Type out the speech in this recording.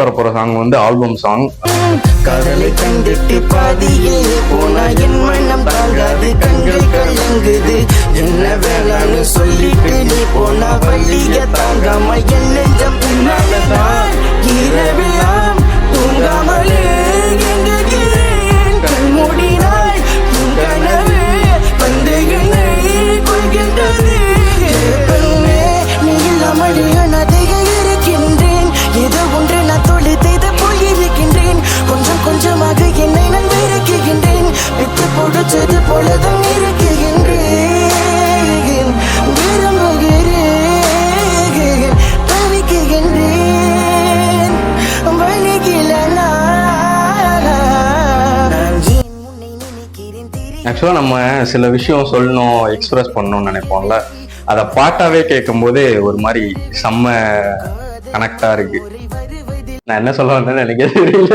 வரப்போற சாங் வந்து album song. காதலை கண்டுட்டு பாதியே போனா என் மனம் தாங்காது, கண்கள் கலங்குது, என்ன வேளான்னு சொல்லிட்டு நீ போனா வள்ளிய தாங்காம என் நெஞ்சம் பின்னாலதான் இரவெல்லாம் தூங்காமலே எங்குகிறேன். கண் மூடினாய் உன் கனவு வந்து என்னை கொள்கின்றது. பெண்ணே, நீ இல்லாமல் அனாதையாக இருக்கின்றேன். ஏதோ ஒன்று நான் தொலைத்தது போல் இருக்கின்றேன். கொஞ்சம் கொஞ்சமாக என்னை நான் வெறுக்குகின்றேன். விட்டு பொடிச்சது போலதான் இருக்குகின்றேன். விரும்புகிறேன், தவிக்குகின்றேன். வழிகில நான் ஏன் உன்னை நினைக்கிறேன் தெரியும். ஆக்சுவலா நம்ம சில விஷயம் சொல்லணும், எக்ஸ்பிரஸ் பண்ணணும்னு நினைப்போம்ல, அதை பாட்டாவே கேட்கும் போது ஒரு மாதிரி செம்ம கனெக்டா இருக்கு. நான் என்ன சொல்ல வந்தேன்னு எனக்கு தெரியல.